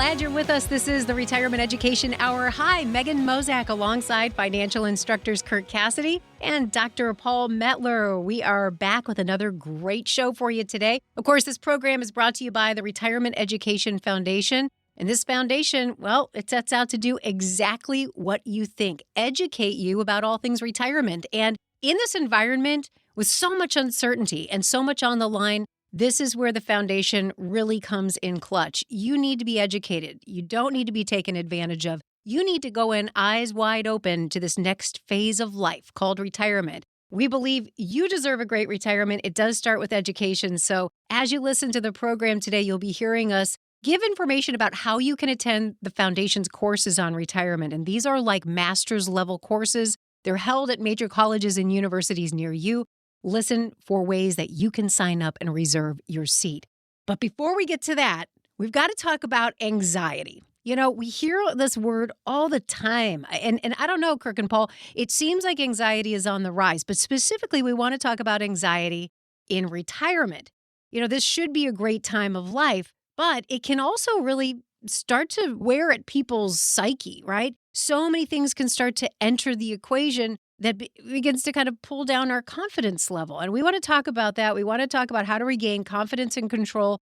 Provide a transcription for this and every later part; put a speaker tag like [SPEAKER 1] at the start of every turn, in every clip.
[SPEAKER 1] Glad you're with us. This is the Retirement Education Hour. Hi, Megan Mozak alongside financial instructors Kirk Cassidy and Dr. Paul Metler. We are back with another great show for you today. Of course, this program is brought to you by the Retirement Education Foundation. And this foundation, well, it sets out to do exactly what you think, educate you about all things retirement. And in this environment, with so much uncertainty and so much on the line, this is where the foundation really comes in clutch. You need to be educated. You don't need to be taken advantage of. You need to go in eyes wide open to this next phase of life called retirement. We believe you deserve a great retirement. It does start with education. So as you listen to the program today, you'll be hearing us give information about how you can attend the foundation's courses on retirement. And these are like master's level courses. They're held at major colleges and universities near you. Listen for ways that you can sign up and reserve your seat. But before we get to that, we've got to talk about anxiety. You know, we hear this word all the time. And I don't know, Kirk and Paul, it seems like anxiety is on the rise. But specifically, we want to talk about anxiety in retirement. You know, this should be a great time of life, but it can also really start to wear at people's psyche, right? So many things can start to enter the equation that begins to kind of pull down our confidence level. And we want to talk about that. We want to talk about how to regain confidence and control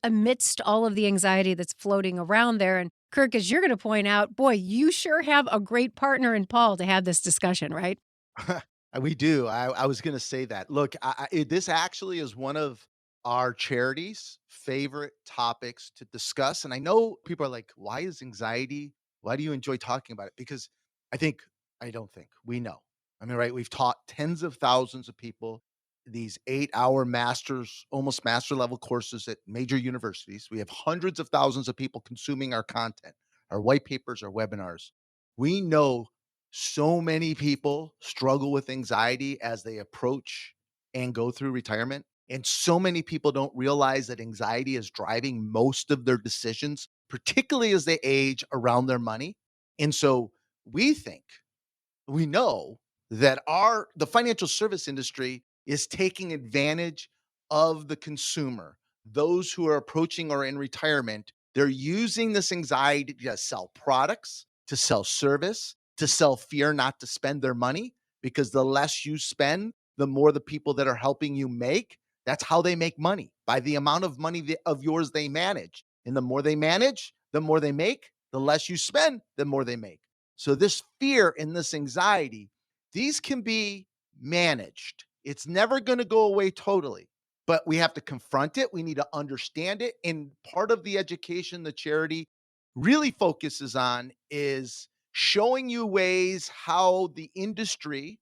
[SPEAKER 1] amidst all of the anxiety that's floating around there. And Kirk, as you're going to point out, boy, you sure have a great partner in Paul to have this discussion, right?
[SPEAKER 2] We do. I was going to say that. Look, this actually is one of our charity's favorite topics to discuss. And I know people are like, why is anxiety? Why do you enjoy talking about it? Because I don't think we know. I mean, right? We've taught tens of thousands of people these 8-hour masters, almost master level courses at major universities. We have hundreds of thousands of people consuming our content, our white papers, our webinars. We know so many people struggle with anxiety as they approach and go through retirement. And so many people don't realize that anxiety is driving most of their decisions, particularly as they age around their money. And so we know that the financial service industry is taking advantage of the consumer, those who are approaching or in retirement. They're using this anxiety to sell products, to sell service, to sell fear not to spend their money, because the less you spend, the more the people that are helping you make. That's how they make money, by the amount of money of yours they manage. And the more they manage, the more they make. The less you spend, the more they make. So this fear and this anxiety, these can be managed. It's never going to go away totally, but we have to confront it. We need to understand it. And part of the education the charity really focuses on is showing you ways how the industry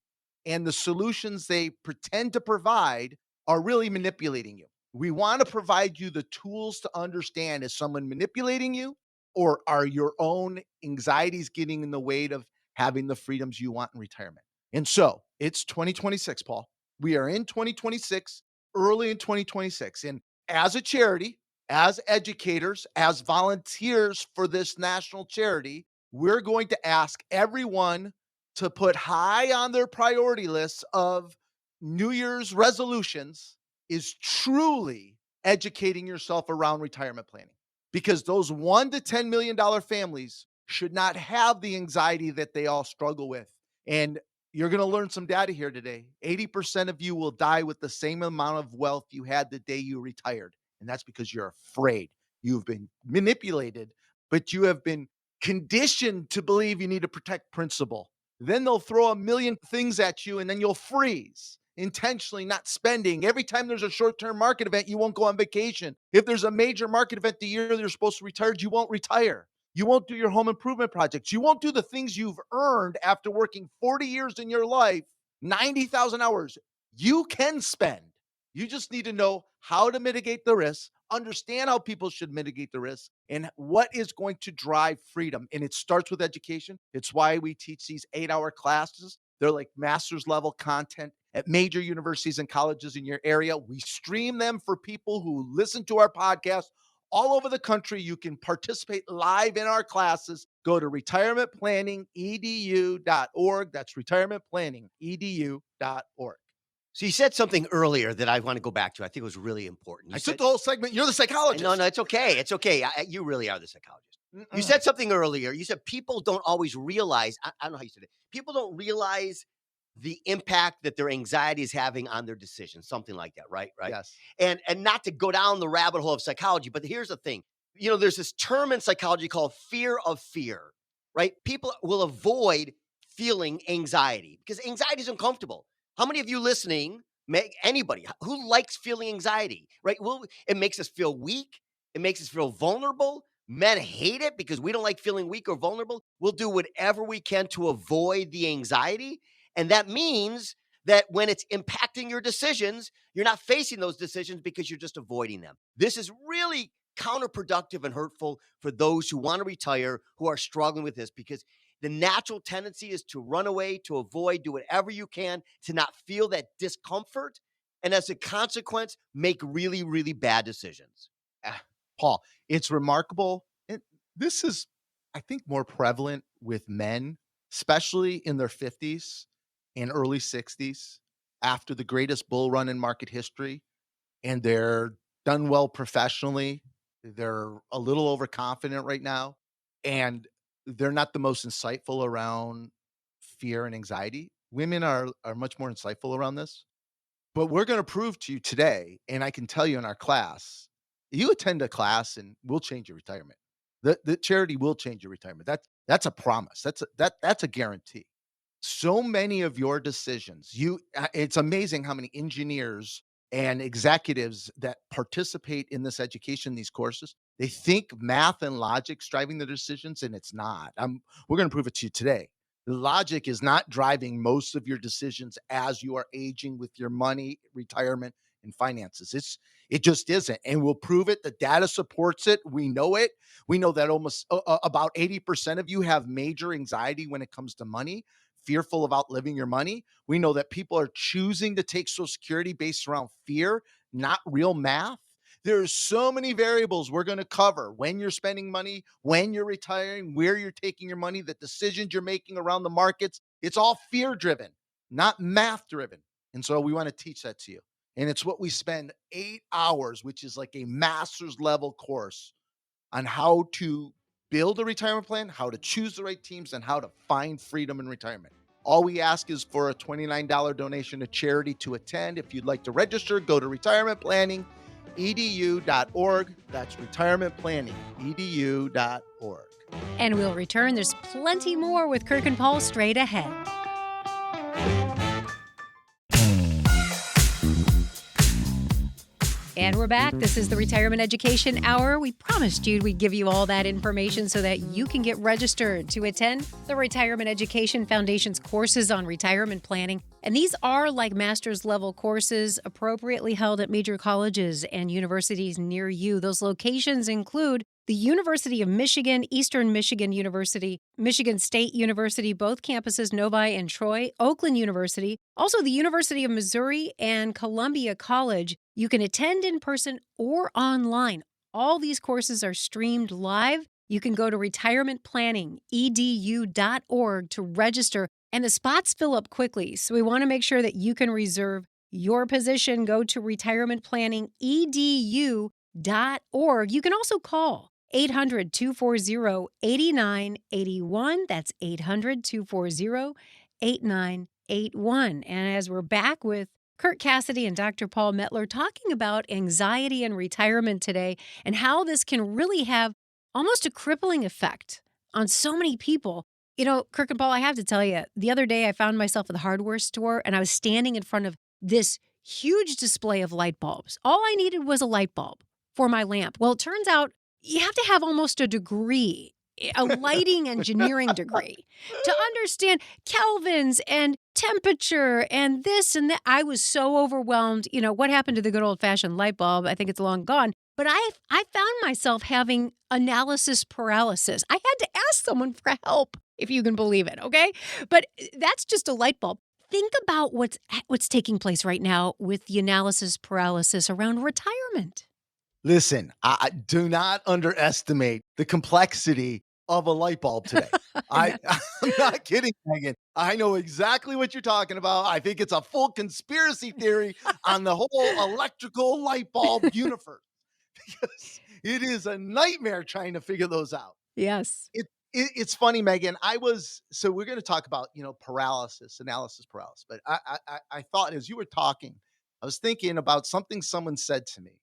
[SPEAKER 2] and the solutions they pretend to provide are really manipulating you. We want to provide you the tools to understand, is someone manipulating you, or are your own anxieties getting in the way of having the freedoms you want in retirement? And so it's 2026, Paul. We are in 2026, early in 2026. And as a charity, as educators, as volunteers for this national charity, we're going to ask everyone to put high on their priority lists of New Year's resolutions is truly educating yourself around retirement planning, because those $1 to $10 million families should not have the anxiety that they all struggle with. And you're going to learn some data here today. 80% of you will die with the same amount of wealth you had the day you retired. And that's because you're afraid. You've been manipulated, but you have been conditioned to believe you need to protect principal. Then they'll throw a million things at you, and then you'll freeze, intentionally not spending. Every time there's a short-term market event, you won't go on vacation. If there's a major market event the year you're supposed to retire, you won't retire. You won't do your home improvement projects. You won't do the things you've earned after working 40 years in your life, 90,000 hours. You can spend. You just need to know how to mitigate the risk, understand how people should mitigate the risk, and what is going to drive freedom. And it starts with education. It's why we teach these 8-hour classes. They're like master's level content at major universities and colleges in your area. We stream them for people who listen to our podcast all over the country. You can participate live in our classes. Go to retirementplanningedu.org. That's retirementplanningedu.org.
[SPEAKER 3] So you said something earlier that I want to go back to. I think it was really important. You
[SPEAKER 2] I took
[SPEAKER 3] said,
[SPEAKER 2] the whole segment. You're the
[SPEAKER 3] no,
[SPEAKER 2] psychologist.
[SPEAKER 3] no, it's okay. It's okay. You really are the psychologist. You
[SPEAKER 2] Mm-mm.
[SPEAKER 3] said something earlier. You said people don't always realize, I don't know how you said it. People don't realize the impact that their anxiety is having on their decisions, something like that, right? Right.
[SPEAKER 2] Yes.
[SPEAKER 3] And not to go down the rabbit hole of psychology, but here's the thing. There's this term in psychology called fear of fear, right? People will avoid feeling anxiety because anxiety is uncomfortable. How many of you listening, anybody who likes feeling anxiety, right? Well, it makes us feel weak. It makes us feel vulnerable. Men hate it because we don't like feeling weak or vulnerable. We'll do whatever we can to avoid the anxiety. And that means that when it's impacting your decisions, you're not facing those decisions because you're just avoiding them. This is really counterproductive and hurtful for those who want to retire, who are struggling with this, because the natural tendency is to run away, to avoid, do whatever you can to not feel that discomfort. And as a consequence, make really, really bad decisions.
[SPEAKER 2] Paul, it's remarkable. This is, I think, more prevalent with men, especially in their 50s and early 60s after the greatest bull run in market history. And they're done well professionally. They're a little overconfident right now. And they're not the most insightful around fear and anxiety. Women are much more insightful around this. But we're gonna prove to you today, and I can tell you in our class, you attend a class and we'll change your retirement. The charity will change your retirement. That's a promise. That's a guarantee. So many of your decisions, it's amazing how many engineers and executives that participate in this education, these courses, they think math and logic's driving their decisions, and it's not. We're gonna prove it to you today. The logic is not driving most of your decisions as you are aging with your money, retirement, and finances. It just isn't, and we'll prove it. The data supports it. We know it. We know that almost about 80% of you have major anxiety when it comes to money, fearful of outliving your money. We know that people are choosing to take Social Security based around fear, not real math. There's so many variables we're going to cover: when you're spending money, when you're retiring, where you're taking your money, the decisions you're making around the markets. It's all fear driven, not math driven. And so we want to teach that to you. And it's what we spend 8 hours, which is like a master's level course, on how to build a retirement plan, how to choose the right teams, and how to find freedom in retirement. All we ask is for a $29 donation to charity to attend. If you'd like to register, go to retirementplanning.edu.org. That's retirementplanning.edu.org.
[SPEAKER 1] And we'll return. There's plenty more with Kirk and Paul straight ahead. And we're back. This is the Retirement Education Hour. We promised you we'd give you all that information so that you can get registered to attend the Retirement Education Foundation's courses on retirement planning. And these are like master's level courses appropriately held at major colleges and universities near you. Those locations include the University of Michigan, Eastern Michigan University, Michigan State University, both campuses, Novi and Troy, Oakland University, also the University of Missouri and Columbia College. You can attend in person or online. All these courses are streamed live. You can go to retirementplanning.edu.org to register, and the spots fill up quickly. So we want to make sure that you can reserve your position. Go to retirementplanning.edu.org. You can also call 800-240-8981. That's 800-240-8981. And as we're back with Kirk Cassidy and Dr. Paul Metler talking about anxiety and retirement today and how this can really have almost a crippling effect on so many people. Kirk and Paul, I have to tell you, the other day I found myself at the hardware store and I was standing in front of this huge display of light bulbs. All I needed was a light bulb for my lamp. Well, it turns out you have to have almost a degree, a lighting engineering degree, to understand kelvins and temperature and this and that. I was so overwhelmed. What happened to the good old-fashioned light bulb? I think it's long gone. But I found myself having analysis paralysis. I had to ask someone for help, if you can believe it, okay? But that's just a light bulb. Think about what's taking place right now with the analysis paralysis around retirement.
[SPEAKER 2] Listen, I do not underestimate the complexity of a light bulb today.
[SPEAKER 1] I know.
[SPEAKER 2] I'm not kidding, Megan. I know exactly what you're talking about. I think it's a full conspiracy theory on the whole electrical light bulb universe because it is a nightmare trying to figure those out.
[SPEAKER 1] Yes.
[SPEAKER 2] It's funny, Megan. So we're going to talk about paralysis, analysis paralysis. But I thought as you were talking, I was thinking about something someone said to me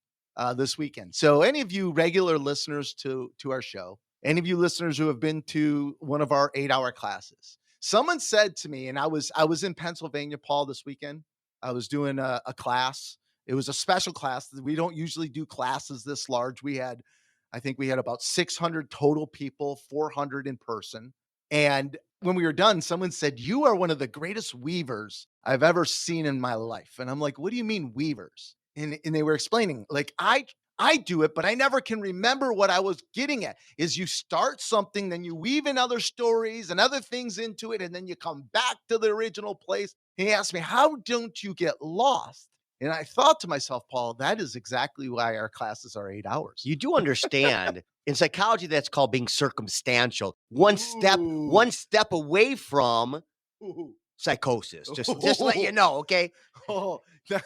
[SPEAKER 2] this weekend. So any of you regular listeners to our show, any of you listeners who have been to one of our 8-hour classes, someone said to me, and I was in Pennsylvania, Paul, this weekend. I was doing a class. It was a special class. We don't usually do classes this large. I think we had about 600 total people, 400 in person. And when we were done, someone said, "You are one of the greatest weavers I've ever seen in my life." And I'm like, "What do you mean weavers?" And they were explaining, like, I do it, but I never can remember what I was getting at. Is you start something, then you weave in other stories and other things into it, and then you come back to the original place. And he asked me, "How don't you get lost?" And I thought to myself, Paul, that is exactly why our classes are 8 hours.
[SPEAKER 3] You do understand in psychology that's called being circumstantial. One
[SPEAKER 2] Ooh.
[SPEAKER 3] step away from
[SPEAKER 2] Ooh.
[SPEAKER 3] psychosis. Just to let you know, okay?
[SPEAKER 2] Oh, that-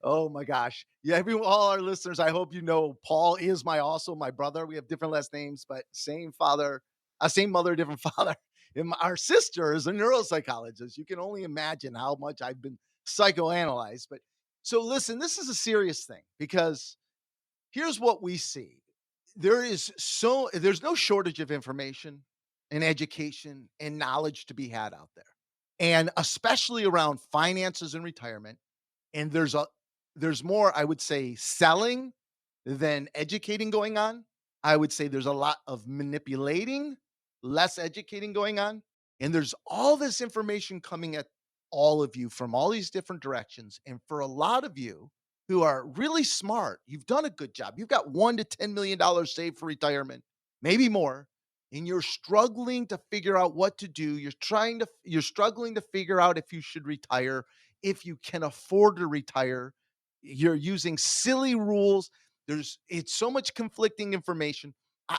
[SPEAKER 2] oh my gosh. Yeah, all our listeners, I hope you know Paul is also my brother. We have different last names, but same father, same mother, different father. And our sister is a neuropsychologist. You can only imagine how much I've been psychoanalyzed. But so listen, this is a serious thing because here's what we see. There's no shortage of information and education and knowledge to be had out there. And especially around finances and retirement. And there's more, I would say, selling than educating going on. I would say there's a lot of manipulating, less educating going on. And there's all this information coming at all of you from all these different directions. And for a lot of you who are really smart, you've done a good job. You've got $1 to $10 million saved for retirement, maybe more. And you're struggling to figure out what to do. You're struggling to figure out if you should retire, if you can afford to retire. You're using silly rules. It's so much conflicting information.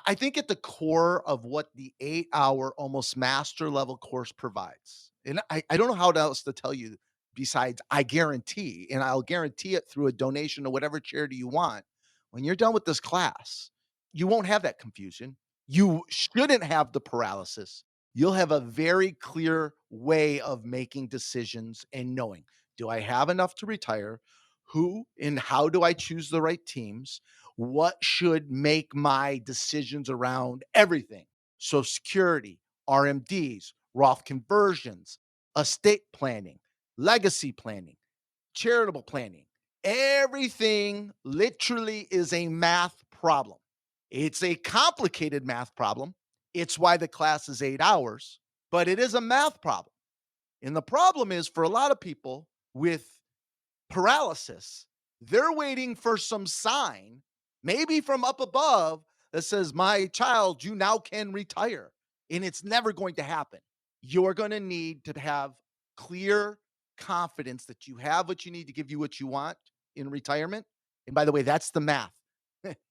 [SPEAKER 2] I think at the core of what the 8-hour almost master level course provides, and I don't know how else to tell you besides I guarantee, and I'll guarantee it through a donation to whatever charity you want. When you're done with this class, you won't have that confusion. You shouldn't have the paralysis. You'll have a very clear way of making decisions and knowing, do I have enough to retire? Who and how do I choose the right teams? What should make my decisions around everything? Social Security, RMDs, Roth conversions, estate planning, legacy planning, charitable planning. Everything literally is a math problem. It's a complicated math problem. It's why the class is 8 hours, but it is a math problem. And the problem is for a lot of people with paralysis, they're waiting for some sign, maybe from up above, that says, "My child, you now can retire." And it's never going to happen. You're going to need to have clear confidence that you have what you need to give you what you want in retirement. And by the way, that's the math.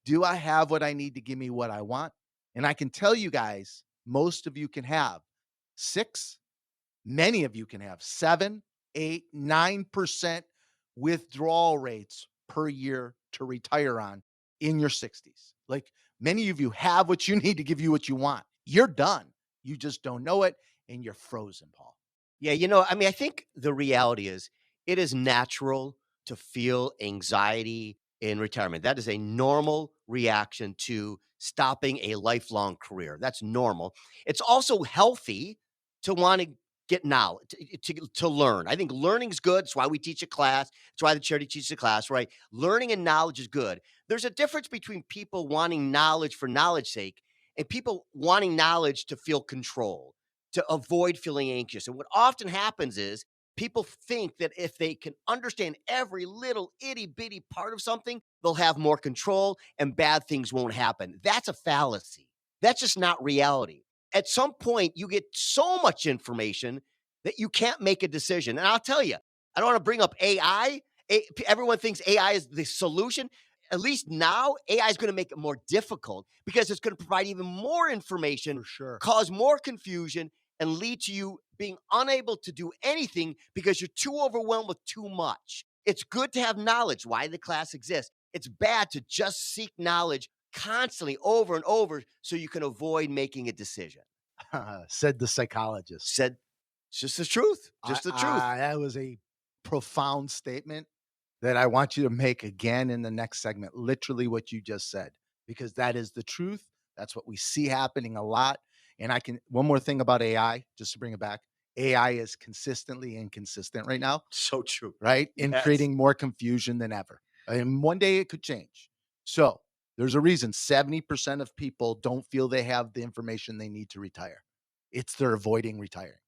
[SPEAKER 2] Do I have what I need to give me what I want? And I can tell you guys, most of you can have six, many of you can have 7, 8, 9% withdrawal rates per year to retire on in your 60s. Like many of you have what you need to give you what you want. You're done. You just don't know it and you're frozen, Paul.
[SPEAKER 3] Yeah, I mean, I think the reality is it is natural to feel anxiety in retirement. That is a normal reaction to stopping a lifelong career. That's normal. It's also healthy to want to get knowledge, to learn. I think learning's good. It's why we teach a class. It's why the charity teaches a class, right? Learning and knowledge is good. There's a difference between people wanting knowledge for knowledge's sake and people wanting knowledge to feel control, to avoid feeling anxious. And what often happens is people think that if they can understand every little itty bitty part of something, they'll have more control and bad things won't happen. That's a fallacy. That's just not reality. At some point, you get so much information that you can't make a decision. And I'll tell you, I don't want to bring up AI. Everyone thinks AI is the solution. at least now, AI is going to make it more difficult because it's going to provide even more information,
[SPEAKER 2] For sure.
[SPEAKER 3] cause more confusion, and lead to you being unable to do anything because you're too overwhelmed with too much. It's good to have knowledge, why the class exists. It's bad to just seek knowledge constantly over and over so you can avoid making a decision.
[SPEAKER 2] Said the psychologist.
[SPEAKER 3] Said, it's just the truth. Just the truth.
[SPEAKER 2] That was a profound statement that I want you to make again in the next segment. Literally what you just said, because that is the truth. That's what we see happening a lot. And one more thing about AI, just to bring it back. AI is consistently inconsistent right now,
[SPEAKER 3] So true.
[SPEAKER 2] right? And
[SPEAKER 3] Yes.
[SPEAKER 2] creating more confusion than ever. And one day it could change. So there's a reason 70% of people don't feel they have the information they need to retire. It's they're avoiding retiring.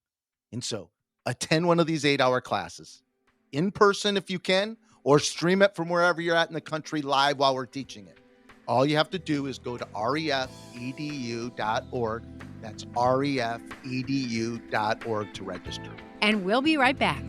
[SPEAKER 2] And so attend one of these 8-hour classes in person if you can, or stream it from wherever you're at in the country live while we're teaching it. All you have to do is go to refedu.org. That's refedu.org to register.
[SPEAKER 1] And we'll be right back.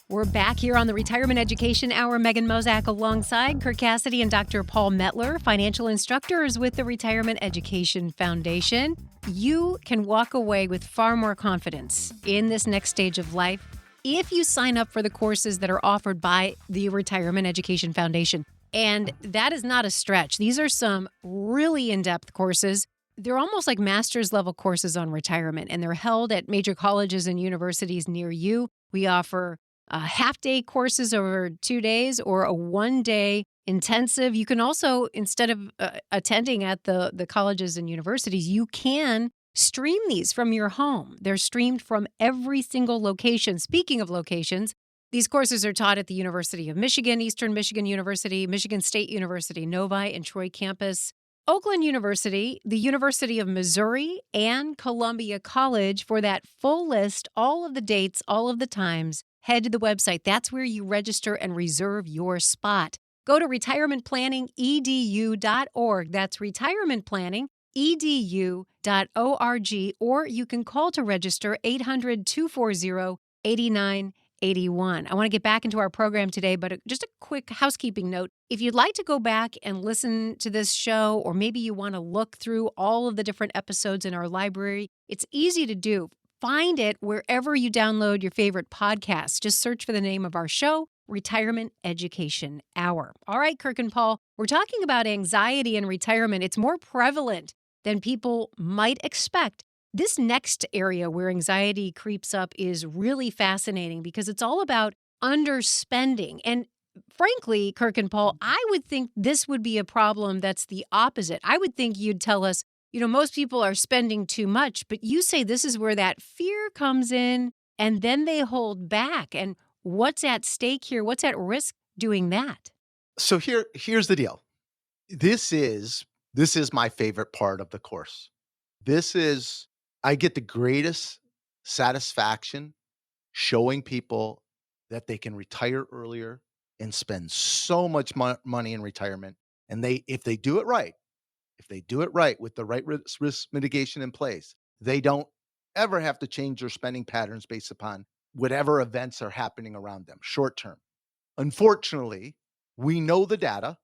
[SPEAKER 1] We're back here on the Retirement Education Hour. Megan Mozak alongside Kirk Cassidy and Dr. Paul Metler, financial instructors with the Retirement Education Foundation. You can walk away with far more confidence in this next stage of life if you sign up for the courses that are offered by the Retirement Education Foundation. And that is not a stretch. These are some really in-depth courses. They're almost like master's level courses on retirement, and they're held at major colleges and universities near you. We offer half-day courses over 2 days or a one-day intensive. You can also, instead of attending at the colleges and universities, you can stream these from your home. They're streamed from every single location. Speaking of locations, these courses are taught at the University of Michigan, Eastern Michigan University, Michigan State University, Novi and Troy campus, Oakland University, the University of Missouri, and Columbia College. For that full list, all of the dates, all of the times, head to the website. That's where you register and reserve your spot. Go to retirementplanningedu.org. That's retirementplanningedu.org, or you can call to register 800-240-8981. I want to get back into our program today, but just a quick housekeeping note. If you'd like to go back and listen to this show, or maybe you want to look through all of the different episodes in our library, it's easy to do. Find it wherever you download your favorite podcasts. Just search for the name of our show, Retirement Education Hour. All right, Kirk and Paul, we're talking about anxiety in retirement. It's more prevalent than people might expect. This next area where anxiety creeps up is really fascinating because it's all about underspending. And frankly, Kirk and Paul, I would think this would be a problem that's the opposite. I would think you'd tell us, most people are spending too much, but you say this is where that fear comes in and then they hold back. And what's at stake here? What's at risk doing that?
[SPEAKER 2] So here's the deal. This is my favorite part of the course. I get the greatest satisfaction showing people that they can retire earlier and spend so much money in retirement. And if they do it right with the right risk mitigation in place, they don't ever have to change their spending patterns based upon whatever events are happening around them short term. Unfortunately, we know the data.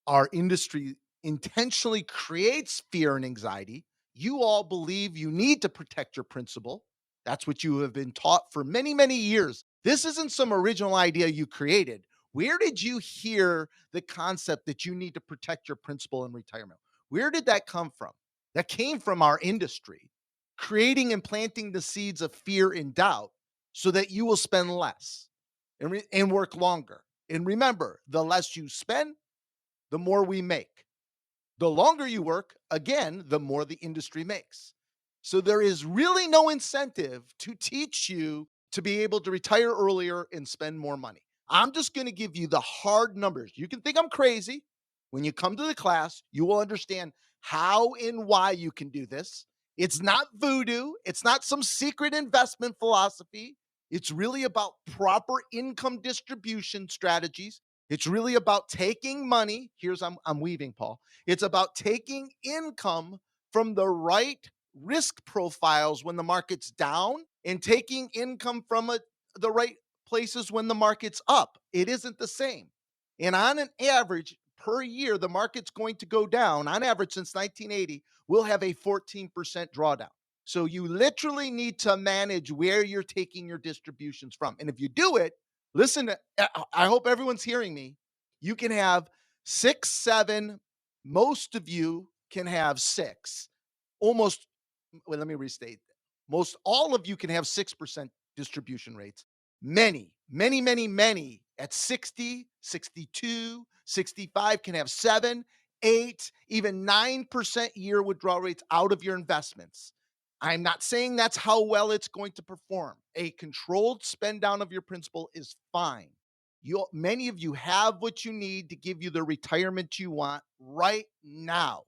[SPEAKER 2] Our industry intentionally creates fear and anxiety. You all believe you need to protect your principal. That's what you have been taught for many, many years. This isn't some original idea you created. Where did you hear the concept that you need to protect your principal in retirement? Where did that come from? That came from our industry, creating and planting the seeds of fear and doubt so that you will spend less and work longer. And remember, the less you spend, the more we make. The longer you work, again, the more the industry makes. So there is really no incentive to teach you to be able to retire earlier and spend more money. I'm just going to give you the hard numbers. You can think I'm crazy. When you come to the class, you will understand how and why you can do this. It's not voodoo. It's not some secret investment philosophy. It's really about proper income distribution strategies. It's really about taking money. I'm weaving, Paul. It's about taking income from the right risk profiles when the market's down and taking income from the right places when the market's up. It isn't the same. And on an average per year, the market's going to go down. On average, since 1980, we'll have a 14% drawdown. So you literally need to manage where you're taking your distributions from. And if you do it, listen, I hope everyone's hearing me. You can have 6, 7. Most of you can have 6. Almost, well, let me restate. Most all of you can have 6% distribution rates. Many, many, many, many at 60, 62, 65 can have 7, 8, even 9% year withdrawal rates out of your investments. I'm not saying that's how well it's going to perform. A controlled spend down of your principal is fine. Many of you have what you need to give you the retirement you want right now,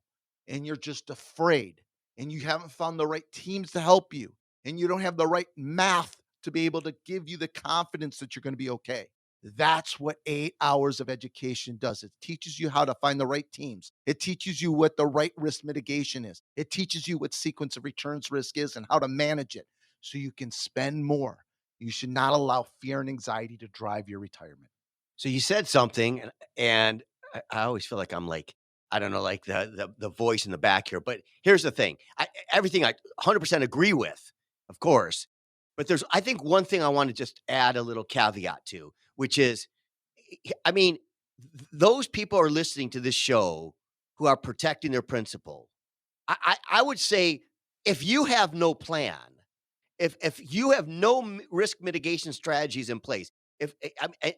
[SPEAKER 2] and you're just afraid, and you haven't found the right teams to help you, and you don't have the right math to be able to give you the confidence that you're going to be okay. That's what 8 hours of education does. It teaches you how to find the right teams. It teaches you what the right risk mitigation is. It teaches you what sequence of returns risk is and how to manage it so you can spend more. You should not allow fear and anxiety to drive your retirement.
[SPEAKER 3] So you said something, and I always feel like I'm like, I don't know, like the voice in the back here. But here's the thing: everything I 100% agree with, of course. But I think one thing I want to just add a little caveat to, which is, I mean, those people are listening to this show who are protecting their principal. I would say, if you have no plan, if you have no risk mitigation strategies in place,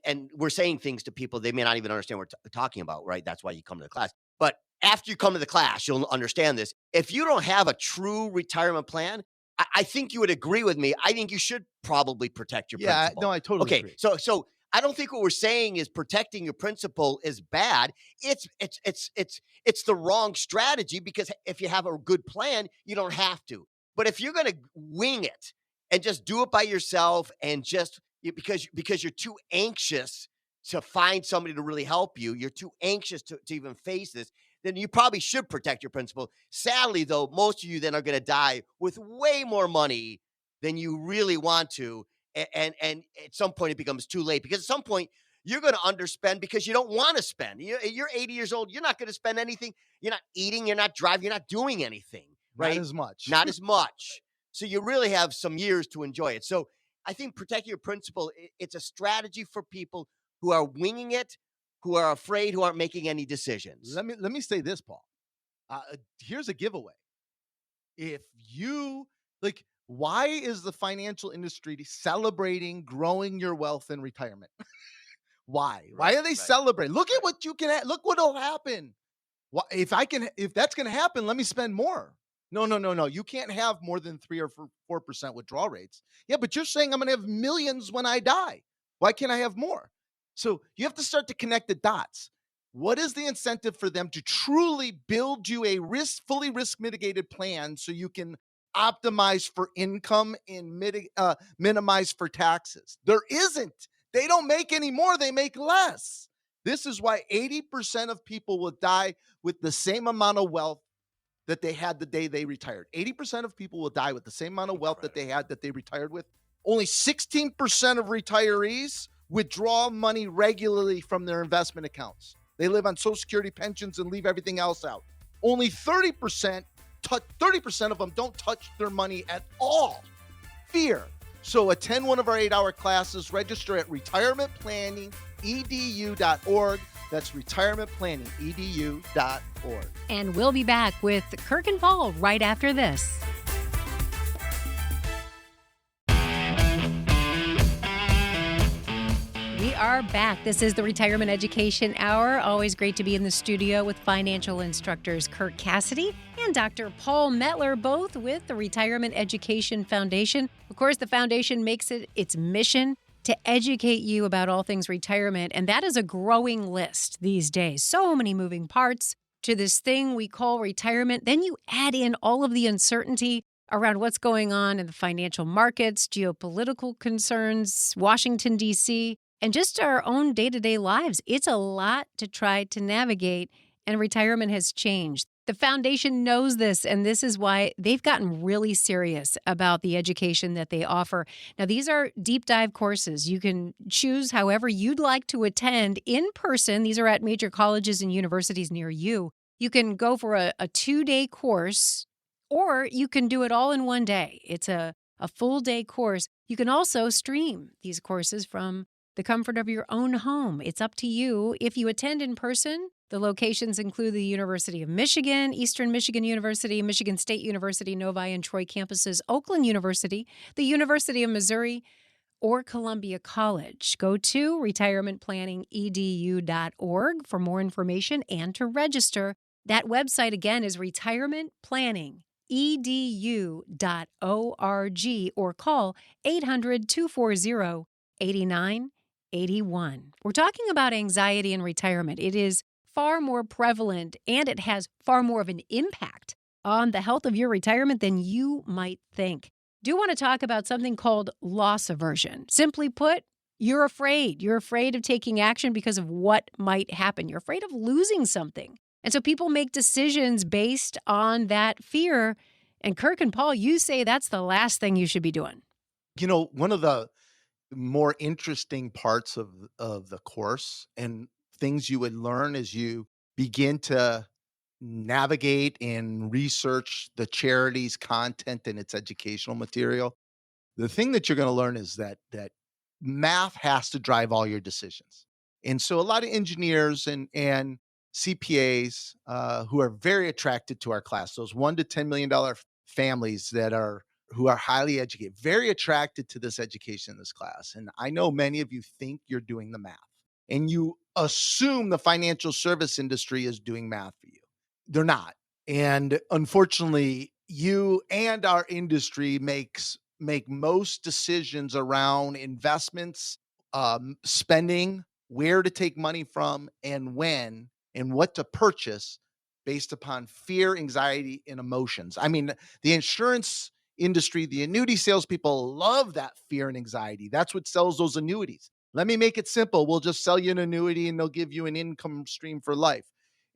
[SPEAKER 3] and we're saying things to people, they may not even understand what we're talking about, right? That's why you come to the class. But after you come to the class, you'll understand this. If you don't have a true retirement plan, I think you would agree with me. I think you should probably protect your principal.
[SPEAKER 2] No, I totally agree.
[SPEAKER 3] So I don't think what we're saying is protecting your principal is bad. It's the wrong strategy, because if you have a good plan, you don't have to. But if you're going to wing it and just do it by yourself, and just because you're too anxious to find somebody to really help you, you're too anxious to even face this, then you probably should protect your principal. Sadly, though, most of you then are going to die with way more money than you really want to. And at some point, it becomes too late, because at some point, you're going to underspend because you don't want to spend. You're 80 years old. You're not going to spend anything. You're not eating. You're not driving. You're not doing anything. Right?
[SPEAKER 2] Not as much.
[SPEAKER 3] Not as much. So you really have some years to enjoy it. So I think protecting your principal, it's a strategy for people who are winging it, who are afraid, who aren't making any decisions.
[SPEAKER 2] Let me say this, Paul. Here's a giveaway. If you like, why is the financial industry celebrating growing your wealth in retirement? Why? Why are they celebrating? Look at what you can. Look what'll happen. If that's going to happen, let me spend more. No. You can't have more than 3 or 4% withdrawal rates. Yeah, but you're saying I'm going to have millions when I die. Why can't I have more? So you have to start to connect the dots. What is the incentive for them to truly build you a fully risk mitigated plan so you can optimize for income and minimize for taxes? There isn't. They don't make any more. They make less. This is why 80% of people will die with the same amount of wealth that they had the day they retired. 80% of people will die with the same amount of wealth that they had that they retired with. Only 16% of retirees withdraw money regularly from their investment accounts. They live on Social Security pensions and leave everything else out. Only 30% of them don't touch their money at all. Fear. So attend one of our 8-hour classes. Register at retirementplanningedu.org. That's retirementplanningedu.org.
[SPEAKER 1] And we'll be back with Kirk and Paul right after this. We are back. This is the Retirement Education Hour. Always great to be in the studio with financial instructors Kirk Cassidy and Dr. Paul Metler, both with the Retirement Education Foundation. Of course, the foundation makes it its mission to educate you about all things retirement, and that is a growing list these days. So many moving parts to this thing we call retirement. Then you add in all of the uncertainty around what's going on in the financial markets, geopolitical concerns, Washington, D.C., and just our own day-to-day lives. It's a lot to try to navigate, and retirement has changed. The foundation knows this, and this is why they've gotten really serious about the education that they offer. Now, these are deep dive courses. You can choose however you'd like to attend in person. These are at major colleges and universities near you. You can go for a 2-day course, or you can do it all in one day. It's a full day course. You can also stream these courses from the comfort of your own home. It's up to you. If you attend in person, the locations include the University of Michigan, Eastern Michigan University, Michigan State University, Novi and Troy campuses, Oakland University, the University of Missouri, or Columbia College. Go to retirementplanningedu.org for more information and to register. That website again is retirementplanningedu.org or call 800-240-8981. We're talking about anxiety in retirement. It is far more prevalent and it has far more of an impact on the health of your retirement than you might think. Do want to talk about something called loss aversion. Simply put, you're afraid. You're afraid of taking action because of what might happen. You're afraid of losing something. And so people make decisions based on that fear. And Kirk and Paul, you say that's the last thing you should be doing.
[SPEAKER 2] One of the more interesting parts of the course and things you would learn as you begin to navigate and research the charity's content and its educational material. The thing that you're going to learn is that math has to drive all your decisions. And so a lot of engineers and CPAs who are very attracted to our class, those $1 to $10 million families who are highly educated, very attracted to this education in this class. And I know many of you think you're doing the math and you assume the financial service industry is doing math for you. They're not. And unfortunately, you and our industry make most decisions around investments, spending, where to take money from, and when, and what to purchase based upon fear, anxiety, and emotions. I mean, the insurance industry, the annuity salespeople love that fear and anxiety. That's what sells those annuities. Let me make it simple. We'll just sell you an annuity and they'll give you an income stream for life.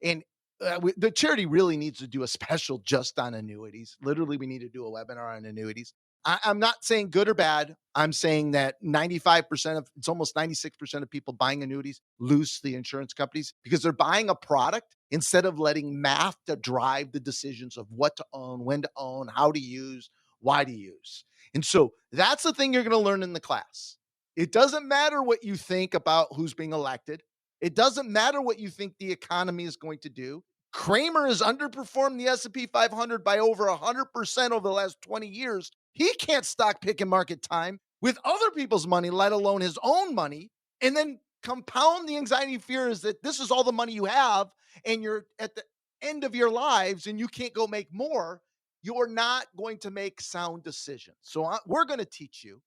[SPEAKER 2] And the charity really needs to do a special just on annuities. Literally, we need to do a webinar on annuities. I'm not saying good or bad. I'm saying that 95% of, it's almost 96% of people buying annuities lose to the insurance companies because they're buying a product instead of letting math to drive the decisions of what to own, when to own, how to use, why to use. And so that's the thing you're going to learn in the class. It doesn't matter what you think about who's being elected. It doesn't matter what you think the economy is going to do. Kramer has underperformed the S&P 500 by over 100% over the last 20 years. He can't stock pick and market time with other people's money, let alone his own money. And then compound the anxiety and fear is that this is all the money you have and you're at the end of your lives and you can't go make more. You're not going to make sound decisions. So we're going to teach you.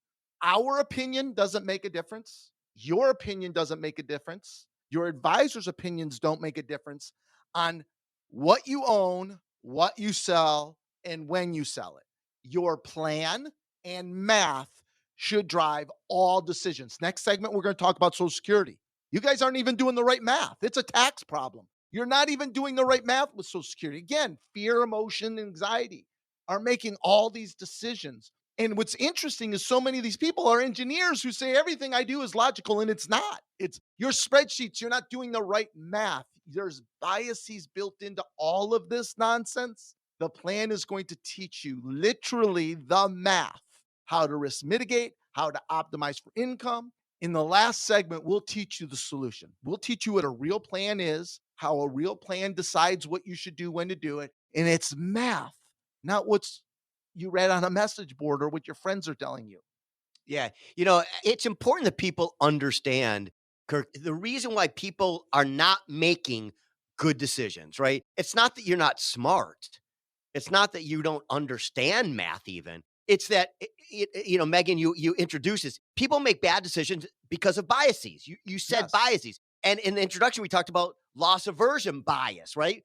[SPEAKER 2] Our opinion doesn't make a difference. Your opinion doesn't make a difference. Your advisor's opinions don't make a difference on what you own, what you sell, and when you sell it. Your plan and math should drive all decisions. Next segment, we're going to talk about Social Security. You guys aren't even doing the right math. It's a tax problem. You're not even doing the right math with Social Security. Again, fear, emotion, anxiety are making all these decisions. And what's interesting is so many of these people are engineers who say everything I do is logical, and it's not. It's your spreadsheets. You're not doing the right math. There's biases built into all of this nonsense. The plan is going to teach you literally the math, how to risk mitigate, how to optimize for income. In the last segment, we'll teach you the solution. We'll teach you what a real plan is, how a real plan decides what you should do, when to do it. And it's math, not what's you read on a message board or what your friends are telling you.
[SPEAKER 3] Yeah. It's important that people understand, Kirk, the reason why people are not making good decisions, right? It's not that you're not smart. It's not that you don't understand math even. It's that, Megan, you introduced this. People make bad decisions because of biases. You said
[SPEAKER 2] Yes.
[SPEAKER 3] biases. And in the introduction, we talked about loss aversion bias, right?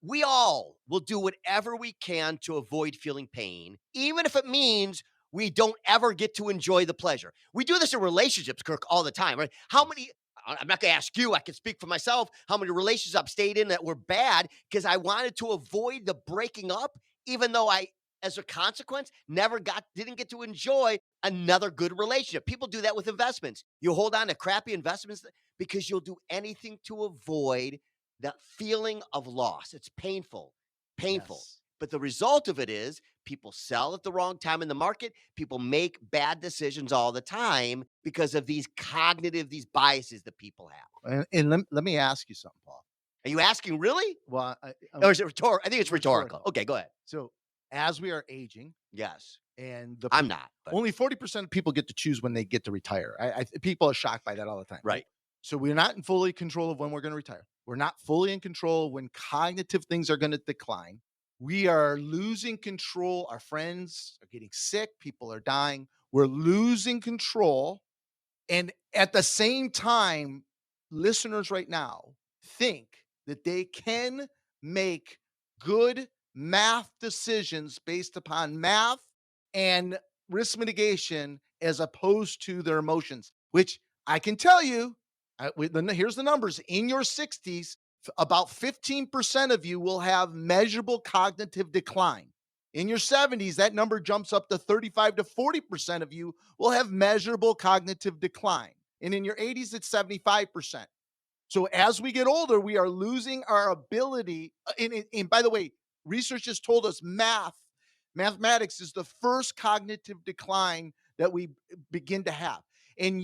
[SPEAKER 3] We all will do whatever we can to avoid feeling pain, even if it means we don't ever get to enjoy the pleasure. We do this in relationships, Kirk, all the time, right? How many I'm not going to ask you. I can speak for myself how many relationships I've stayed in that were bad because I wanted to avoid the breaking up, even though I, as a consequence, didn't get to enjoy another good relationship. People do that with investments. You hold on to crappy investments because you'll do anything to avoid that feeling of loss. It's painful, painful.
[SPEAKER 2] Yes.
[SPEAKER 3] But the result of it is people sell at the wrong time in the market. People make bad decisions all the time because of these biases that people have.
[SPEAKER 2] And let me ask you something, Paul.
[SPEAKER 3] Are you asking really?
[SPEAKER 2] Well,
[SPEAKER 3] Or is it rhetorical? I think it's rhetorical. Okay, go ahead.
[SPEAKER 2] So as we are aging,
[SPEAKER 3] Yes.
[SPEAKER 2] and
[SPEAKER 3] I'm not. But
[SPEAKER 2] only 40% of people get to choose when they get to retire. People are shocked by that all the time.
[SPEAKER 3] right.
[SPEAKER 2] So we're not in fully control of when we're going to retire. We're not fully in control of when cognitive things are going to decline. We are losing control. Our friends are getting sick. People are dying. We're losing control. And at the same time, listeners right now think that they can make good math decisions based upon math and risk mitigation as opposed to their emotions, which I can tell you, here's the numbers. In your 60s, about 15% of you will have measurable cognitive decline. In your 70s, that number jumps up to 35 to 40% of you will have measurable cognitive decline. And in your 80s, it's 75%. So as we get older, we are losing our ability. And by the way, research has told us mathematics is the first cognitive decline that we begin to have. And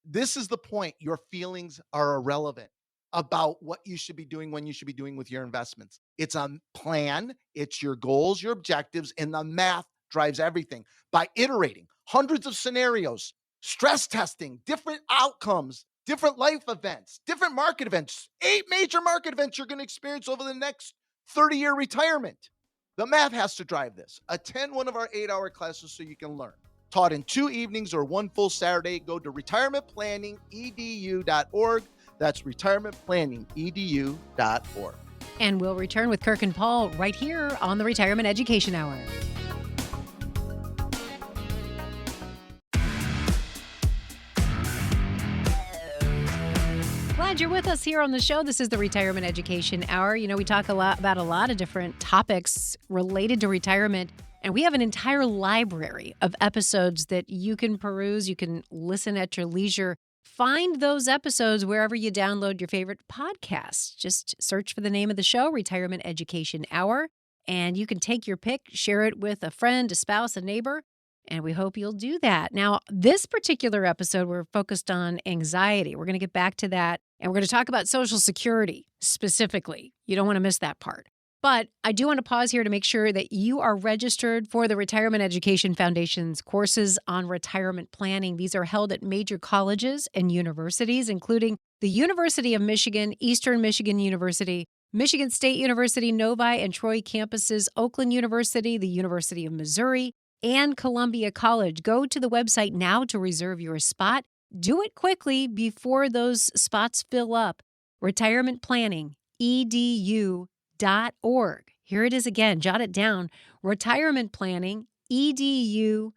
[SPEAKER 2] this is the point. Your feelings are irrelevant about what you should be doing, when you should be doing with your investments. It's a plan. It's your goals, your objectives, and the math drives everything. By iterating hundreds of scenarios, stress testing, different outcomes, different life events, different market events, 8 major market events you're going to experience over the next 30-year retirement. The math has to drive this. Attend one of our 8-hour classes so you can learn. Taught in 2 evenings or 1 full Saturday. Go to retirementplanningedu.org. That's retirementplanningedu.org.
[SPEAKER 1] And we'll return with Kirk and Paul right here on the Retirement Education Hour. Glad you're with us here on the show. This is the Retirement Education Hour. You know, we talk about a lot of different topics related to retirement, and we have an entire library of episodes that you can peruse. You can listen at your leisure. Find those episodes wherever you download your favorite podcasts. Just search for the name of the show, Retirement Education Hour, and you can take your pick, share it with a friend, a spouse, a neighbor, and we hope you'll do that. Now, this particular episode, we're focused on anxiety. We're going to get back to that, and we're going to talk about Social Security specifically. You don't want to miss that part. But I do want to pause here to make sure that you are registered for the Retirement Education Foundation's courses on retirement planning. These are held at major colleges and universities, including the University of Michigan, Eastern Michigan University, Michigan State University, Novi and Troy campuses, Oakland University, the University of Missouri, and Columbia College. Go to the website now to reserve your spot. Do it quickly before those spots fill up. Retirement Planning, EDU.org. Here it is again. Jot it down. Retirement Planning, EDU.org.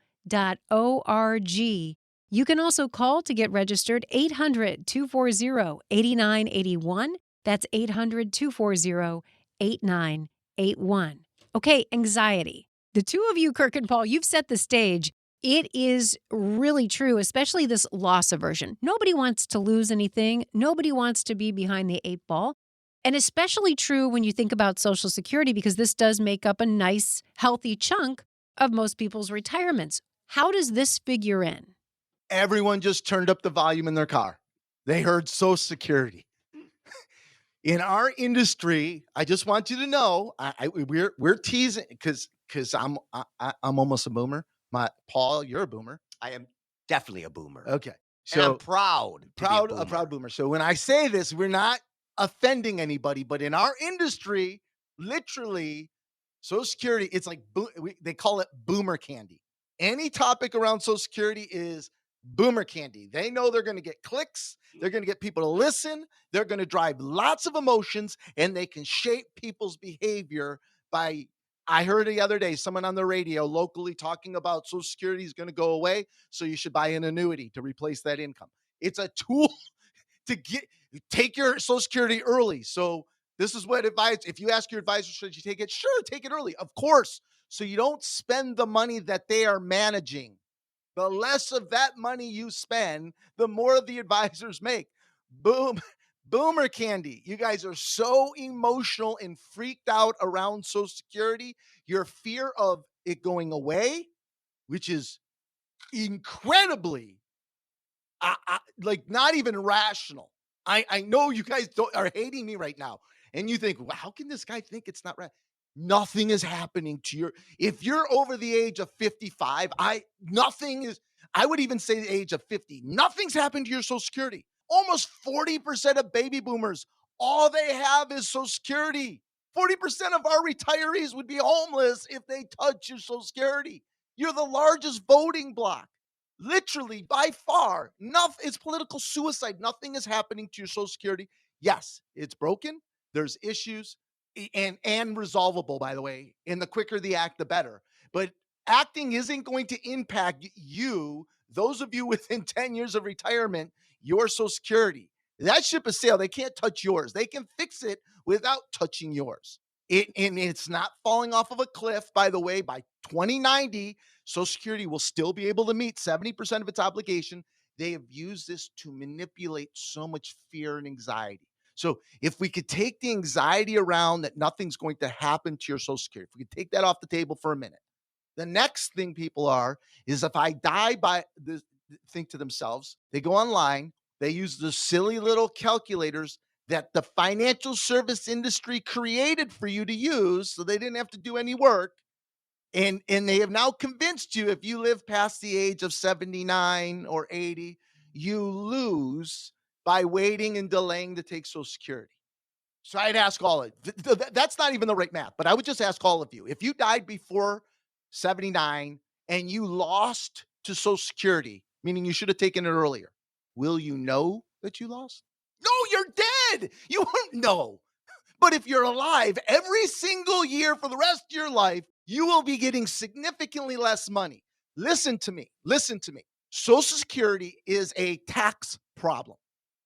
[SPEAKER 1] You can also call to get registered 800-240-8981. That's 800-240-8981. Okay, anxiety. The two of you, Kirk and Paul, you've set the stage. It is really true, especially this loss aversion. Nobody wants to lose anything. Nobody wants to be behind the 8 ball. And especially true when you think about Social Security, because this does make up a nice, healthy chunk of most people's retirements. How does this figure in?
[SPEAKER 2] Everyone just turned up the volume in their car. They heard Social Security. In our industry, I just want you to know, we're teasing because I'm almost a boomer. Paul, you're a boomer.
[SPEAKER 3] I am definitely a boomer.
[SPEAKER 2] Okay,
[SPEAKER 3] so and I'm proud
[SPEAKER 2] a proud boomer. So when I say this, we're not offending anybody, but in our industry, literally, Social Security, it's like they call it boomer candy. Any topic around Social Security is boomer candy. They know they're going to get clicks. They're going to get people to listen. They're going to drive lots of emotions, and they can shape people's behavior by, I heard the other day, someone on the radio locally talking about Social Security is going to go away, so you should buy an annuity to replace that income. It's a tool. to take your Social Security early. So this is what advice. If you ask your advisor, should you take it? Sure, take it early, of course. So you don't spend the money that they are managing. The less of that money you spend, the more the advisors make. Boom. Boomer candy. You guys are so emotional and freaked out around Social Security. Your fear of it going away, which is incredibly like not even rational. I know you guys are hating me right now, and you think, well, how can this guy think it's not right? Nothing is happening to your. If you're over the age of 55, nothing is. I would even say the age of 50. Nothing's happened to your Social Security. Almost 40% of baby boomers, all they have is Social Security. 40% of our retirees would be homeless if they touch your Social Security. You're the largest voting block. Literally, by far, nothing. It's political suicide. Nothing is happening to your Social Security. Yes, it's broken. There's issues and resolvable, by the way. And the quicker the act, the better. But acting isn't going to impact you, those of you within 10 years of retirement, your Social Security. That ship has sailed. They can't touch yours. They can fix it without touching yours. And it's not falling off of a cliff, by the way. By 2090, Social Security will still be able to meet 70% of its obligation. They have used this to manipulate so much fear and anxiety. So if we could take the anxiety around that nothing's going to happen to your Social Security, if we could take that off the table for a minute, the next thing people is if I die by this, think to themselves, they go online, they use the silly little calculators that the financial service industry created for you to use so they didn't have to do any work. And they have now convinced you if you live past the age of 79 or 80, you lose by waiting and delaying to take Social Security. So I'd ask all of that's not even the right math, but I would just ask all of you. If you died before 79 and you lost to Social Security, meaning you should have taken it earlier, will you know that you lost? No, you're dead. You won't know. But if you're alive every single year for the rest of your life, you will be getting significantly less money. Listen to me. Listen to me. Social Security is a tax problem.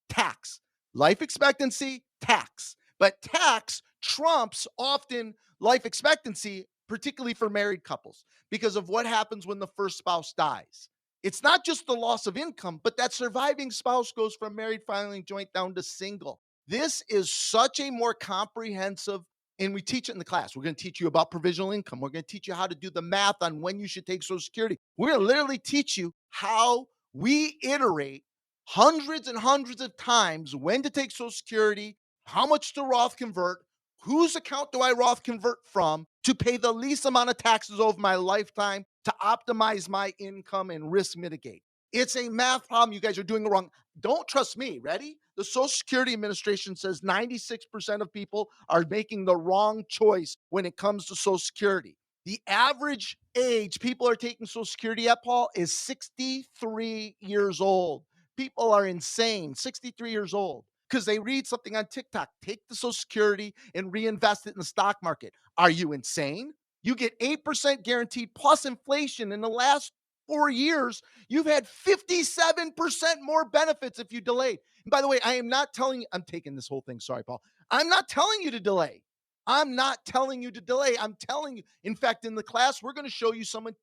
[SPEAKER 2] Tax. Life expectancy, tax. But tax trumps often life expectancy, particularly for married couples, because of what happens when the first spouse dies. It's not just the loss of income, but that surviving spouse goes from married filing joint down to single. This is such a more comprehensive, and we teach it in the class. We're going to teach you about provisional income. We're going to teach you how to do the math on when you should take Social Security. We're going to literally teach you how we iterate hundreds and hundreds of times when to take Social Security, how much to Roth convert, whose account do I Roth convert from to pay the least amount of taxes over my lifetime to optimize my income and risk mitigate. It's a math problem. You guys are doing it wrong. Don't trust me. Ready? The Social Security Administration says 96% of people are making the wrong choice when it comes to Social Security. The average age people are taking Social Security at, Paul, is 63 years old. People are insane, 63 years old, because they read something on TikTok. Take the Social Security and reinvest it in the stock market. Are you insane? You get 8% guaranteed plus inflation in the last 4 years. You've had 57% more benefits if you delayed. And by the way, I am not telling you, I'm taking this whole thing. Sorry, Paul. I'm not telling you to delay. I'm not telling you to delay. I'm telling you, in fact, in the class, we're going to show you someone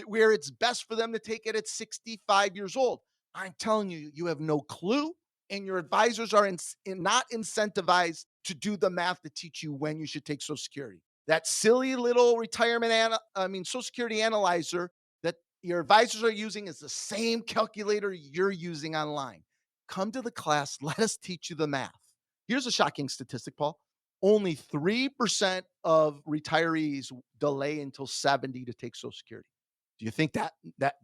[SPEAKER 2] where it's best for them to take it at 65 years old. I'm telling you, you have no clue, and your advisors are not incentivized to do the math to teach you when you should take Social Security. That silly little Social Security analyzer that your advisors are using is the same calculator you're using online. Come to the class. Let us teach you the math. Here's a shocking statistic, Paul. Only 3% of retirees delay until 70 to take Social Security. Do you think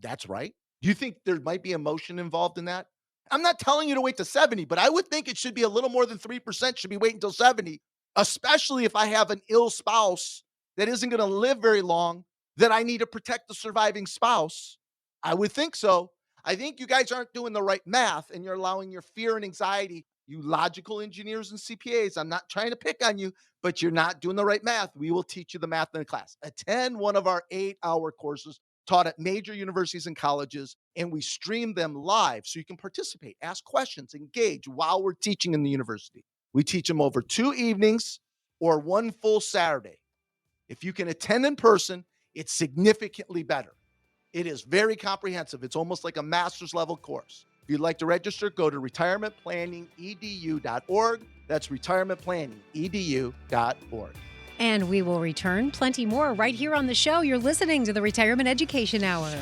[SPEAKER 2] that's right? Do you think there might be emotion involved in that? I'm not telling you to wait to 70, but I would think it should be a little more than 3% should be waiting until 70, especially if I have an ill spouse that isn't going to live very long, that I need to protect the surviving spouse. I would think so. I think you guys aren't doing the right math and you're allowing your fear and anxiety, you logical engineers and CPAs. I'm not trying to pick on you, but you're not doing the right math. We will teach you the math in the class. Attend one of our 8-hour courses. taught at major universities and colleges, and we stream them live so you can participate, ask questions, engage while we're teaching in the university. We teach them over 2 evenings or 1 full Saturday. If you can attend in person, it's significantly better. It is very comprehensive. It's almost like a master's level course. If you'd like to register, go to retirementplanningedu.org. That's retirementplanningedu.org.
[SPEAKER 1] And we will return plenty more right here on the show. You're listening to the Retirement Education Hour.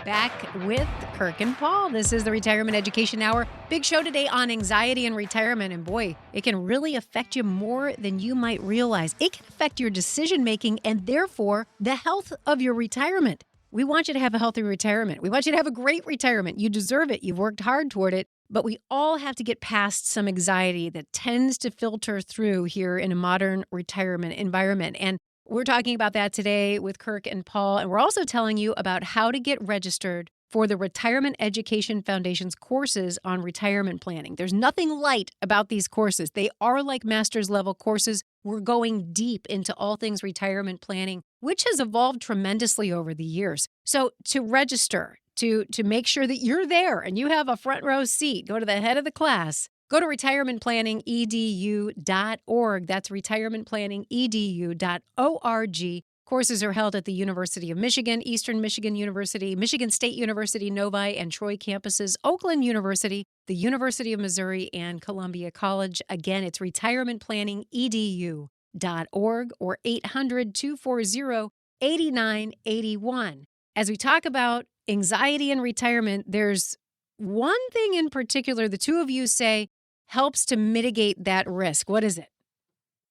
[SPEAKER 1] Back with Kirk and Paul. This is the Retirement Education Hour. Big show today on anxiety and retirement. And boy, it can really affect you more than you might realize. It can affect your decision making and therefore the health of your retirement. We want you to have a healthy retirement. We want you to have a great retirement. You deserve it. You've worked hard toward it. But we all have to get past some anxiety that tends to filter through here in a modern retirement environment. And we're talking about that today with Kirk and Paul. And we're also telling you about how to get registered for the Retirement Education Foundation's courses on retirement planning. There's nothing light about these courses. They are like master's level courses. We're going deep into all things retirement planning, which has evolved tremendously over the years. So to register, to make sure that you're there and you have a front row seat, go to the head of the class. Go to retirementplanningedu.org. That's retirementplanningedu.org. Courses are held at the University of Michigan, Eastern Michigan University, Michigan State University, Novi and Troy campuses, Oakland University, the University of Missouri, and Columbia College. Again, it's retirementplanningedu.org or 800-240-8981. As we talk about anxiety and retirement, there's one thing in particular the two of you say helps to mitigate that risk. What is it?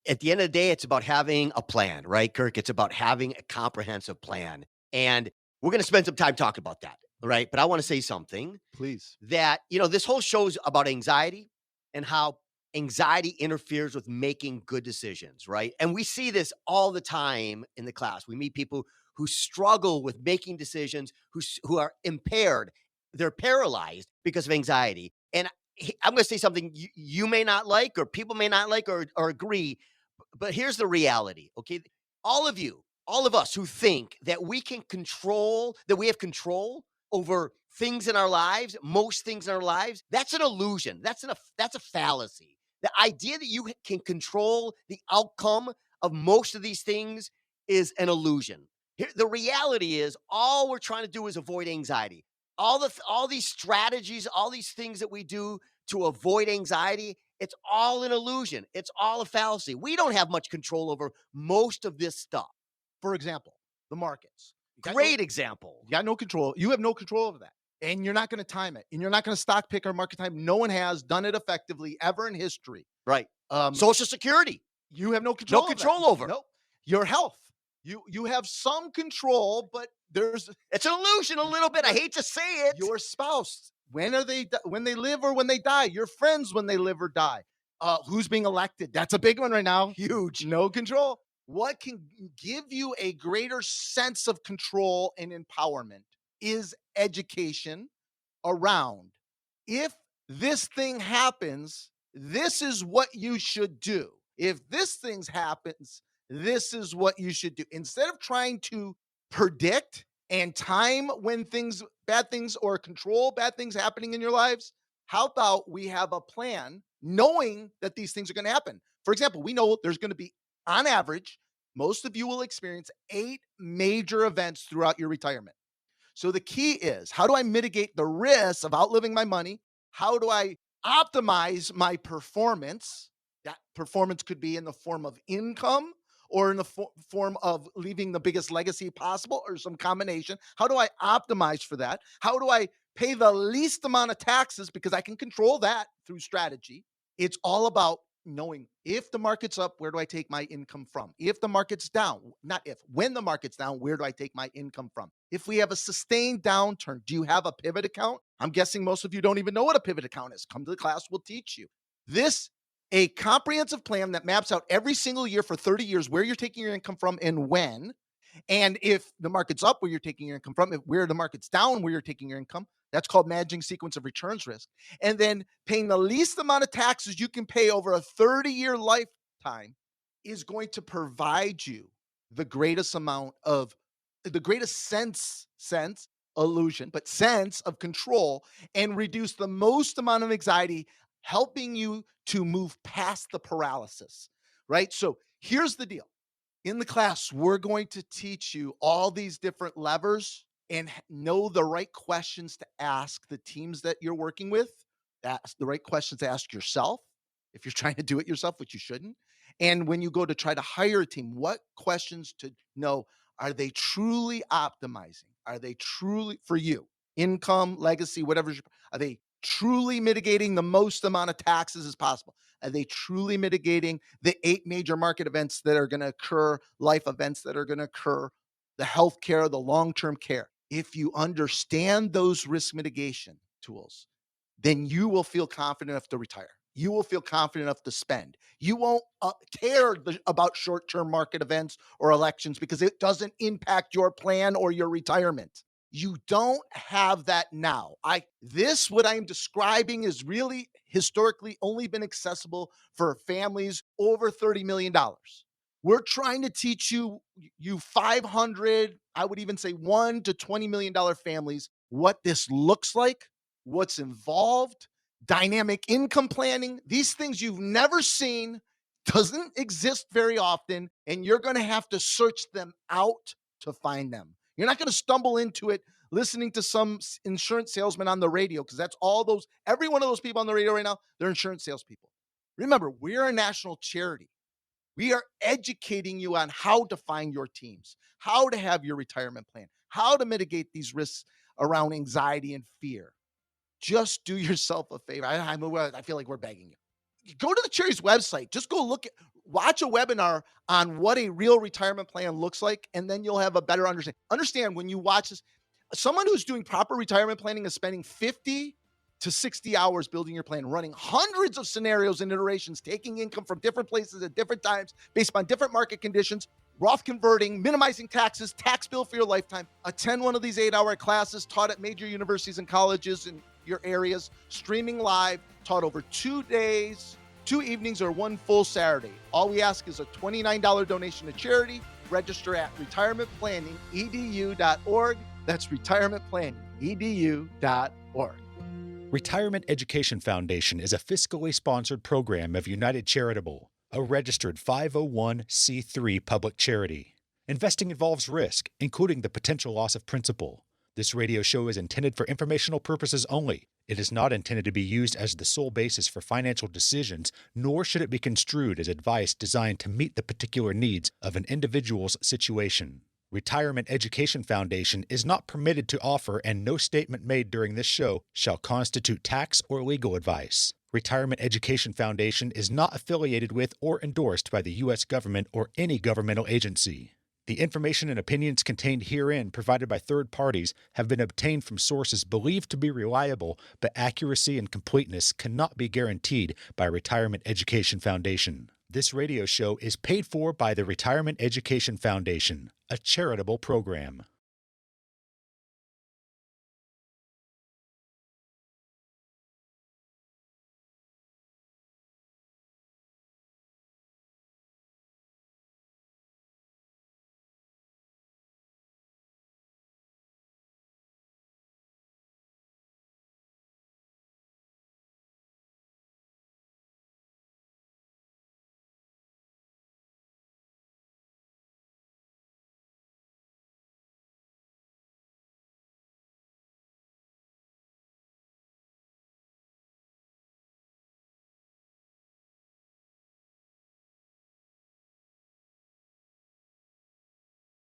[SPEAKER 3] At the end of the day, it's about having a plan, right, Kirk? It's about having a comprehensive plan. And we're going to spend some time talking about that, right? But I want to say something.
[SPEAKER 2] Please.
[SPEAKER 3] That, this whole show's about anxiety and how anxiety interferes with making good decisions, right? And we see this all the time in the class. We meet people who struggle with making decisions, who are impaired. They're paralyzed because of anxiety. And I'm going to say something you may not like, or people may not like, or agree. But here's the reality, okay? All of us who think that we have control over things in our lives, most things in our lives, that's an illusion. That's a fallacy. The idea that you can control the outcome of most of these things is an illusion. The reality is all we're trying to do is avoid anxiety. All these strategies, all these things that we do to avoid anxiety, it's all an illusion. It's all a fallacy. We don't have much control over most of this stuff.
[SPEAKER 2] For example, the markets.
[SPEAKER 3] Great example.
[SPEAKER 2] You got no control. You have no control over that. And you're not going to time it. And you're not going to stock pick or market time. No one has done it effectively ever in history.
[SPEAKER 3] Right. Social Security.
[SPEAKER 2] You have no control.
[SPEAKER 3] No control over.
[SPEAKER 2] Nope. Your health. You have some control, but
[SPEAKER 3] it's an illusion a little bit. I hate to say it.
[SPEAKER 2] Your spouse, when they live or when they die, your friends when they live or die, who's being elected. That's a big one right now.
[SPEAKER 3] Huge.
[SPEAKER 2] No control. What can give you a greater sense of control and empowerment is education around, if this thing happens, this is what you should do. If this thing happens, this is what you should do. Instead of trying to predict and time when bad things or control bad things happening in your lives, how about we have a plan knowing that these things are going to happen? For example, we know there's going to be, on average, most of you will experience 8 major events throughout your retirement. So the key is, how do I mitigate the risk of outliving my money? How do I optimize my performance? That performance could be in the form of income or in the form of leaving the biggest legacy possible, or some combination. How do I optimize for that? How do I pay the least amount of taxes? Because I can control that through strategy. It's all about knowing, if the market's up, where do I take my income from? If the market's down, when the market's down, where do I take my income from? If we have a sustained downturn, do you have a pivot account? I'm guessing most of you don't even know what a pivot account is. Come to the class, we'll teach you. A comprehensive plan that maps out every single year for 30 years where you're taking your income from and when. And if the market's up, where you're taking your income from, where the market's down, where you're taking your income. That's called managing sequence of returns risk. And then paying the least amount of taxes you can pay over a 30-year lifetime is going to provide you the greatest amount of the greatest sense illusion, but sense of control and reduce the most amount of anxiety, helping you to move past the paralysis, right? So here's the deal. In the class, we're going to teach you all these different levers and know the right questions to ask the teams that you're working with, ask the right questions to ask yourself if you're trying to do it yourself, which you shouldn't. And when you go to try to hire a team, what questions to know, are they truly optimizing? Are they truly for you? Income, legacy, whatever. Are they truly mitigating the most amount of taxes as possible? Are they truly mitigating the 8 major market events that are going to occur, life events that are going to occur, the healthcare, the long-term care? If you understand those risk mitigation tools, then you will feel confident enough to retire. You will feel confident enough to spend. You won't care about short-term market events or elections because it doesn't impact your plan or your retirement. You don't have that now. What I'm describing is really historically only been accessible for families over $30 million. We're trying to teach you 500, I would even say $1 to $20 million families, what this looks like, what's involved, dynamic income planning, these things you've never seen, doesn't exist very often, and you're going to have to search them out to find them. You're not going to stumble into it listening to some insurance salesman on the radio, because that's every one of those people on the radio right now, they're insurance salespeople. Remember, we're a national charity. We are educating you on how to find your teams, how to have your retirement plan, how to mitigate these risks around anxiety and fear. Just do yourself a favor. I feel like we're begging you. Go to the charity's website. Just go watch a webinar on what a real retirement plan looks like, and then you'll have a better understanding. Understand when you watch this, someone who's doing proper retirement planning is spending 50 to 60 hours building your plan, running hundreds of scenarios and iterations, taking income from different places at different times based on different market conditions, Roth converting, minimizing taxes, tax bill for your lifetime. Attend one of these 8-hour classes taught at major universities and colleges in your areas, streaming live, taught over 2 days, 2 evenings, or 1 full Saturday. All we ask is a $29 donation to charity. Register at retirementplanningedu.org. That's retirementplanningedu.org.
[SPEAKER 4] Retirement Education Foundation is a fiscally sponsored program of United Charitable, a registered 501c3 public charity. Investing involves risk, including the potential loss of principal. This radio show is intended for informational purposes only. It is not intended to be used as the sole basis for financial decisions, nor should it be construed as advice designed to meet the particular needs of an individual's situation. Retirement Education Foundation is not permitted to offer, and no statement made during this show shall constitute tax or legal advice. Retirement Education Foundation is not affiliated with or endorsed by the U.S. government or any governmental agency. The information and opinions contained herein provided by third parties have been obtained from sources believed to be reliable, but accuracy and completeness cannot be guaranteed by Retirement Education Foundation. This radio show is paid for by the Retirement Education Foundation, a charitable program.